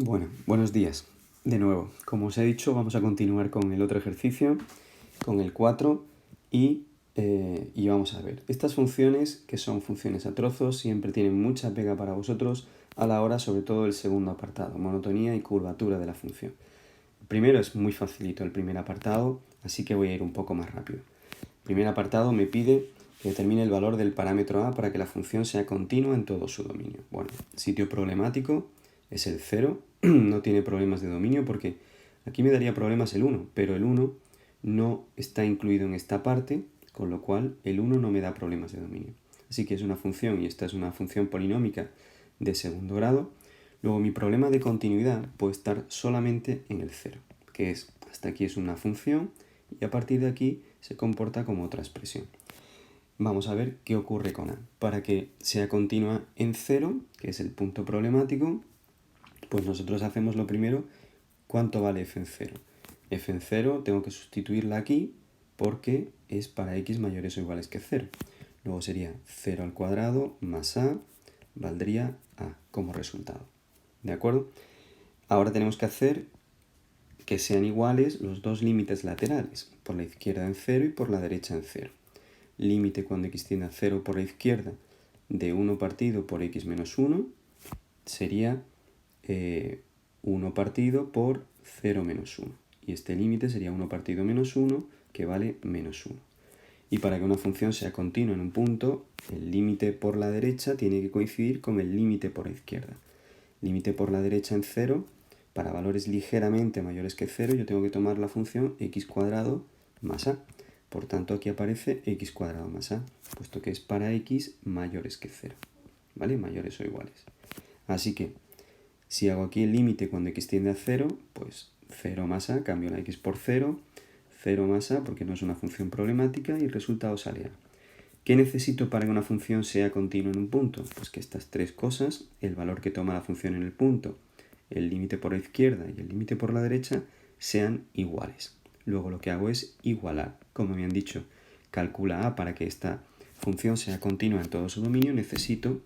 Bueno, buenos días. De nuevo, como os he dicho, vamos a continuar con el otro ejercicio, con el 4, y vamos a ver. Estas funciones, que son funciones a trozos, siempre tienen mucha pega para vosotros a la hora, sobre todo el segundo apartado, monotonía y curvatura de la función. Primero es muy facilito el primer apartado, así que voy a ir un poco más rápido. El primer apartado me pide que determine el valor del parámetro a para que la función sea continua en todo su dominio. Bueno, sitio problemático es el 0, no tiene problemas de dominio porque aquí me daría problemas el 1, pero el 1 no está incluido en esta parte, con lo cual el 1 no me da problemas de dominio. Así que es una función, y esta es una función polinómica de segundo grado. Luego mi problema de continuidad puede estar solamente en el 0, que es, hasta aquí es una función, y a partir de aquí se comporta como otra expresión. Vamos a ver qué ocurre con a. Para que sea continua en 0, que es el punto problemático, pues nosotros hacemos lo primero, ¿cuánto vale f en 0? F en 0 tengo que sustituirla aquí porque es para x mayores o iguales que 0. Luego sería 0 al cuadrado más a valdría a como resultado. ¿De acuerdo? Ahora tenemos que hacer que sean iguales los dos límites laterales, por la izquierda en 0 y por la derecha en 0. Límite cuando x tiende a 0 por la izquierda de 1 partido por x menos 1 sería 1 partido por 0 menos 1. Y este límite sería 1 partido menos 1, que vale menos 1. Y para que una función sea continua en un punto, el límite por la derecha tiene que coincidir con el límite por la izquierda. Límite por la derecha en 0, para valores ligeramente mayores que 0, yo tengo que tomar la función x cuadrado más a. Por tanto, aquí aparece x cuadrado más a, puesto que es para x mayores que 0. ¿Vale? Mayores o iguales. Así que, si hago aquí el límite cuando x tiende a 0, pues 0 más a, cambio la x por 0, 0 más a, porque no es una función problemática, y el resultado sale a. ¿Qué necesito para que una función sea continua en un punto? Pues que estas tres cosas, el valor que toma la función en el punto, el límite por la izquierda y el límite por la derecha, sean iguales. Luego lo que hago es igualar. Como me han dicho, calcula a para que esta función sea continua en todo su dominio, necesito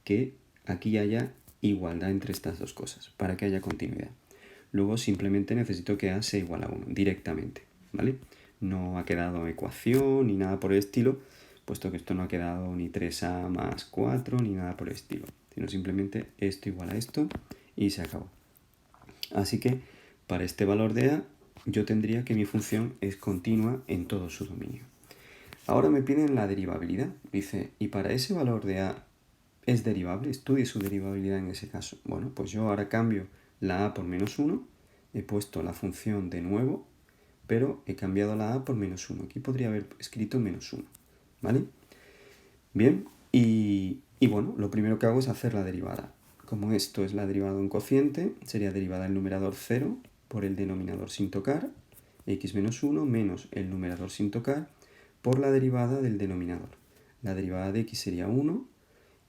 que aquí haya igualdad entre estas dos cosas, para que haya continuidad. Luego simplemente necesito que a sea igual a 1, directamente, ¿vale? No ha quedado ecuación ni nada por el estilo, puesto que esto no ha quedado ni 3a más 4 ni nada por el estilo, sino simplemente esto igual a esto y se acabó. Así que para este valor de a, yo tendría que mi función es continua en todo su dominio. Ahora me piden la derivabilidad. Dice, y para ese valor de a es derivable, estudie su derivabilidad en ese caso. Bueno, pues yo ahora cambio la a por menos 1, he puesto la función de nuevo, pero he cambiado la a por menos 1. Aquí podría haber escrito menos 1, ¿vale? Bien, y bueno, lo primero que hago es hacer la derivada. Como esto es la derivada de un cociente, sería derivada del numerador 0 por el denominador sin tocar, x menos 1 menos el numerador sin tocar, por la derivada del denominador. La derivada de x sería 1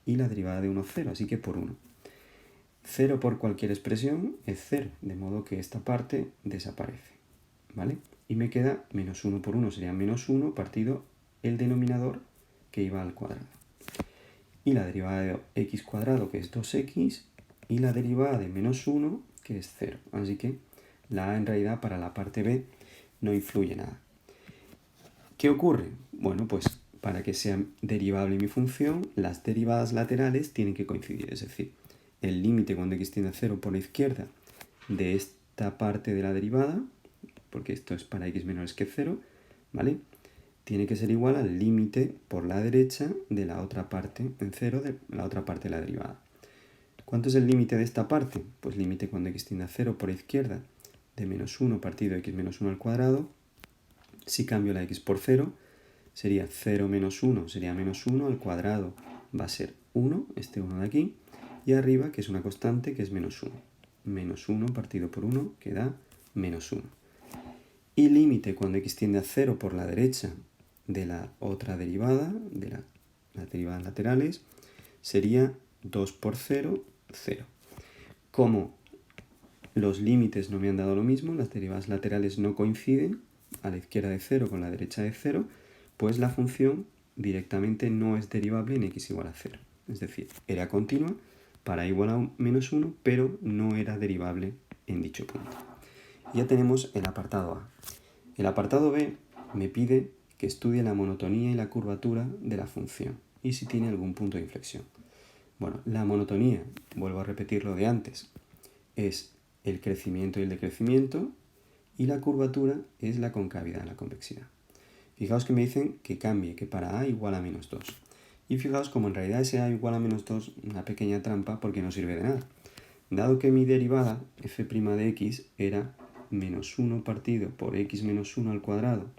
y la derivada de 1 0, así que por 1. 0 por cualquier expresión es 0, de modo que esta parte desaparece, ¿vale? Y me queda menos 1 por 1, sería menos 1 partido el denominador que iba al cuadrado. Y la derivada de x cuadrado, que es 2x, y la derivada de menos 1, que es 0. Así que la a en realidad para la parte b no influye nada. ¿Qué ocurre? Bueno, pues para que sea derivable mi función, las derivadas laterales tienen que coincidir. Es decir, el límite cuando x tiende a 0 por la izquierda de esta parte de la derivada, porque esto es para x menores que 0, ¿vale? Tiene que ser igual al límite por la derecha de la otra parte en 0 de la otra parte de la derivada. ¿Cuánto es el límite de esta parte? Pues límite cuando x tiende a 0 por la izquierda de menos 1 partido x menos 1 al cuadrado. Si cambio la x por 0, sería 0 menos 1, sería menos 1 al cuadrado, va a ser 1, este 1 de aquí, y arriba, que es una constante, que es menos 1. Menos 1 partido por 1, que da menos 1. Y límite cuando x tiende a 0 por la derecha de la otra derivada, de las derivadas laterales, sería 2 por 0, 0. Como los límites no me han dado lo mismo, las derivadas laterales no coinciden, a la izquierda de 0 con la derecha de 0, pues la función directamente no es derivable en x igual a 0. Es decir, era continua para igual a menos 1, pero no era derivable en dicho punto. Ya tenemos el apartado A. El apartado B me pide que estudie la monotonía y la curvatura de la función y si tiene algún punto de inflexión. Bueno, la monotonía, vuelvo a repetir lo de antes, es el crecimiento y el decrecimiento, y la curvatura es la concavidad, la convexidad. Fijaos que me dicen que cambie, que para A igual a menos 2. Y fijaos como en realidad ese A igual a menos 2, una pequeña trampa porque no sirve de nada. Dado que mi derivada, f' de x, era menos 1 partido por x menos 1 al cuadrado,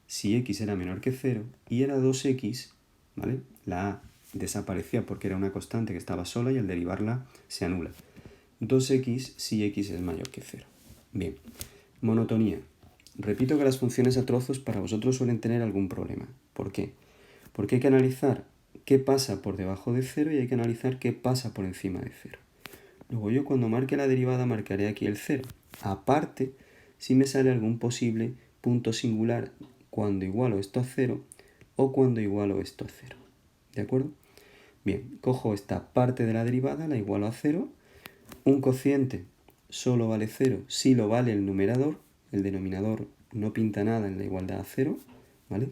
si x era menor que 0, y era 2x, ¿vale? La a desaparecía porque era una constante que estaba sola y al derivarla se anula. 2x si x es mayor que 0. Bien, monotonía. Repito que las funciones a trozos para vosotros suelen tener algún problema. ¿Por qué? Porque hay que analizar qué pasa por debajo de 0 y hay que analizar qué pasa por encima de 0. Luego yo cuando marque la derivada marcaré aquí el 0. Aparte, si me sale algún posible punto singular cuando igualo esto a 0 o cuando igualo esto a 0. ¿De acuerdo? Bien, cojo esta parte de la derivada, la igualo a 0. Un cociente solo vale 0 si lo vale el numerador. El denominador no pinta nada en la igualdad a 0. ¿Vale?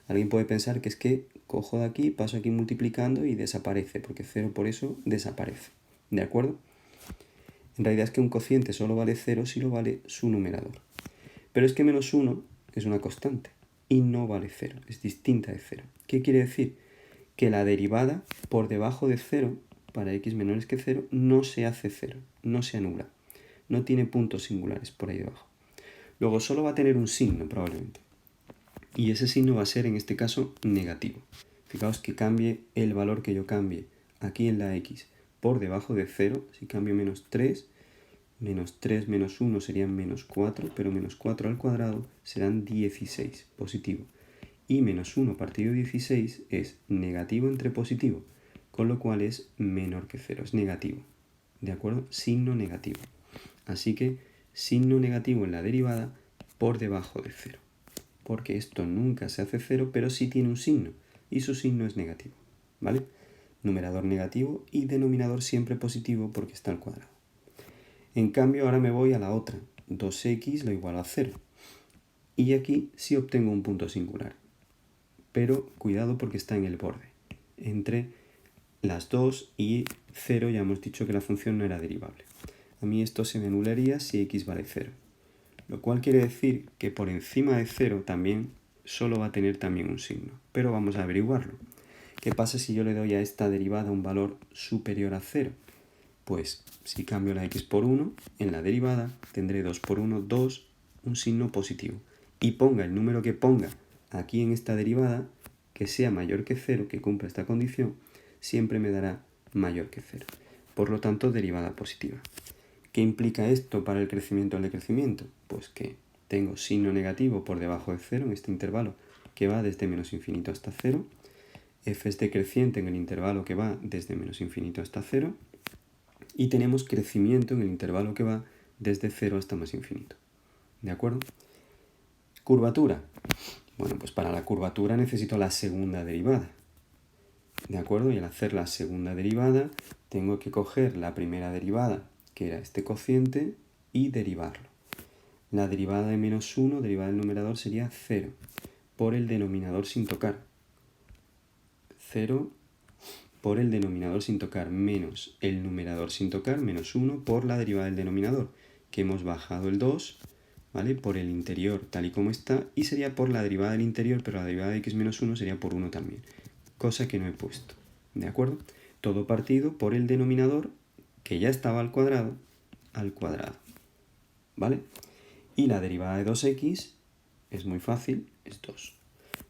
Alguien puede pensar que es que cojo de aquí, paso aquí multiplicando y desaparece, porque 0 por eso desaparece. ¿De acuerdo? En realidad es que un cociente solo vale 0 si lo vale su numerador. Pero es que menos 1 es una constante y no vale 0, es distinta de 0. ¿Qué quiere decir? Que la derivada por debajo de 0, para x menores que 0, no se hace 0, no se anula. No tiene puntos singulares por ahí debajo. Luego solo va a tener un signo probablemente. Y ese signo va a ser en este caso negativo. Fijaos que cambie el valor que yo cambie aquí en la x por debajo de 0. Si cambio menos 3 menos 1 serían menos 4, pero menos 4 al cuadrado serán 16, positivo. Y menos 1 partido 16 es negativo entre positivo, con lo cual es menor que 0, es negativo. ¿De acuerdo? Signo negativo. Así que signo negativo en la derivada por debajo de 0. Porque esto nunca se hace 0, pero sí tiene un signo, y su signo es negativo. ¿Vale? Numerador negativo y denominador siempre positivo porque está al cuadrado. En cambio, ahora me voy a la otra. 2x lo igual a 0. Y aquí sí obtengo un punto singular. Pero cuidado porque está en el borde. Entre las 2 y 0 ya hemos dicho que la función no era derivable. A mí esto se me anularía si x vale 0. Lo cual quiere decir que por encima de 0 también solo va a tener también un signo. Pero vamos a averiguarlo. ¿Qué pasa si yo le doy a esta derivada un valor superior a 0? Pues si cambio la x por 1, en la derivada tendré 2 por 1, 2, un signo positivo. Y ponga el número que ponga aquí en esta derivada, que sea mayor que 0, que cumpla esta condición, siempre me dará mayor que 0. Por lo tanto, derivada positiva. ¿Qué implica esto para el crecimiento o el decrecimiento? Pues que tengo signo negativo por debajo de 0 en este intervalo que va desde menos infinito hasta 0. F es decreciente en el intervalo que va desde menos infinito hasta 0. Y tenemos crecimiento en el intervalo que va desde 0 hasta más infinito. ¿De acuerdo? Curvatura. Bueno, pues para la curvatura necesito la segunda derivada. ¿De acuerdo? Y al hacer la segunda derivada tengo que coger la primera derivada, que era este cociente, y derivarlo. La derivada de menos 1, derivada del numerador, sería 0 por el denominador sin tocar. 0 por el denominador sin tocar menos el numerador sin tocar, menos 1 por la derivada del denominador, que hemos bajado el 2, ¿vale? Por el interior tal y como está, y sería por la derivada del interior, pero la derivada de x menos 1 sería por 1 también, cosa que no he puesto, ¿de acuerdo? Todo partido por el denominador, que ya estaba al cuadrado, ¿vale? Y la derivada de 2x es muy fácil, es 2.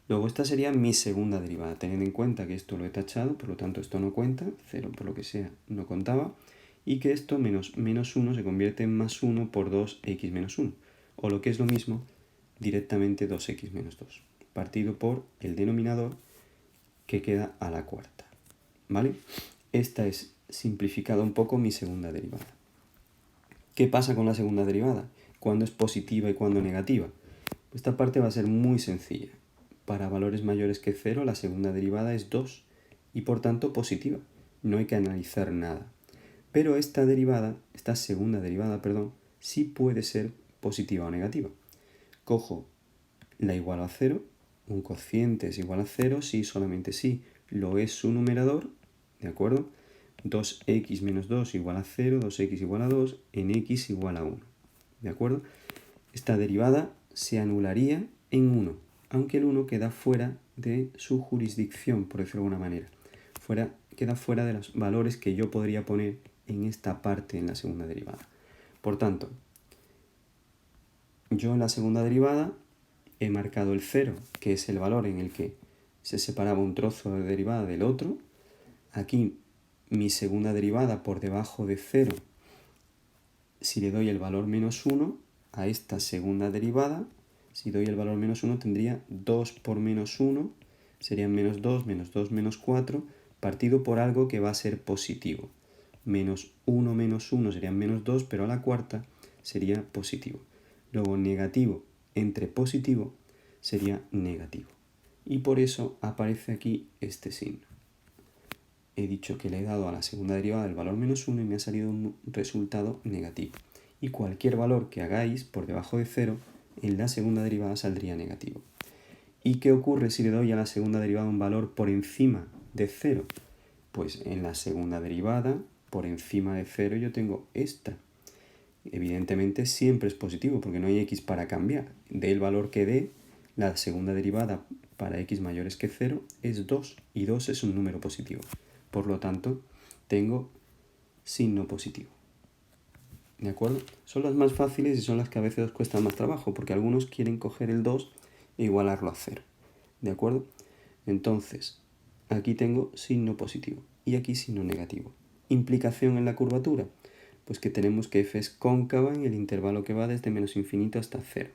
Luego esta sería mi segunda derivada, teniendo en cuenta que esto lo he tachado, por lo tanto esto no cuenta, 0 por lo que sea no contaba, y que esto menos 1 se convierte en más 1 por 2x menos 1, o lo que es lo mismo, directamente 2x menos 2, partido por el denominador que queda a la cuarta, ¿vale? Esta es, simplificada un poco, mi segunda derivada. ¿Qué pasa con la segunda derivada? ¿Cuándo es positiva y cuándo negativa? Pues esta parte va a ser muy sencilla. Para valores mayores que 0, la segunda derivada es 2 y por tanto positiva. no hay que analizar nada. Pero esta segunda derivada, sí puede ser positiva o negativa. Cojo la igual a 0, un cociente es igual a 0 si solamente si lo es su numerador, ¿de acuerdo? 2x menos 2 igual a 0, 2x igual a 2, en x igual a 1, ¿de acuerdo? Esta derivada se anularía en 1, aunque el 1 queda fuera de su jurisdicción, por decirlo de alguna manera. Queda fuera de los valores que yo podría poner en esta parte en la segunda derivada. Por tanto, yo en la segunda derivada he marcado el 0, que es el valor en el que se separaba un trozo de derivada del otro. Aquí mi segunda derivada por debajo de 0, si le doy el valor menos 1 a esta segunda derivada, si doy el valor menos 1 tendría 2 por menos 1, serían menos 2, menos 4, partido por algo que va a ser positivo. Menos 1 serían menos 2, pero a la cuarta sería positivo. Luego negativo entre positivo sería negativo. Y por eso aparece aquí este signo. He dicho que le he dado a la segunda derivada el valor menos 1 y me ha salido un resultado negativo. Y cualquier valor que hagáis por debajo de 0, en la segunda derivada saldría negativo. ¿Y qué ocurre si le doy a la segunda derivada un valor por encima de 0? Pues en la segunda derivada, por encima de 0, yo tengo esta. Evidentemente siempre es positivo porque no hay x para cambiar. Dé el valor que dé, la segunda derivada para x mayores que 0 es 2 y 2 es un número positivo. Por lo tanto, tengo signo positivo. ¿De acuerdo? Son las más fáciles y son las que a veces os cuestan más trabajo porque algunos quieren coger el 2 e igualarlo a 0. ¿De acuerdo? Entonces, aquí tengo signo positivo y aquí signo negativo. Implicación en la curvatura. Pues que tenemos que f es cóncava en el intervalo que va desde menos infinito hasta 0.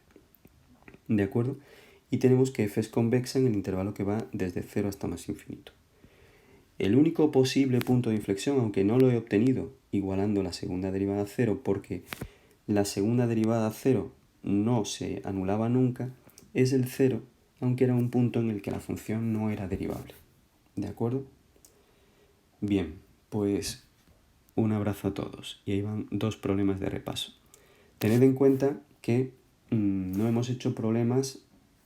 ¿De acuerdo? Y tenemos que f es convexa en el intervalo que va desde 0 hasta más infinito. El único posible punto de inflexión, aunque no lo he obtenido igualando la segunda derivada a 0, porque la segunda derivada a 0 no se anulaba nunca, es el 0, aunque era un punto en el que la función no era derivable. ¿De acuerdo? Bien, pues un abrazo a todos. Y ahí van 2 problemas de repaso. Tened en cuenta que no hemos hecho problemas,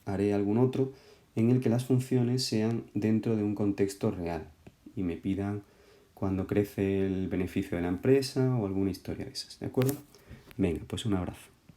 haré algún otro, en el que las funciones sean dentro de un contexto real y me pidan cuándo crece el beneficio de la empresa o alguna historia de esas, ¿de acuerdo? Venga, pues un abrazo.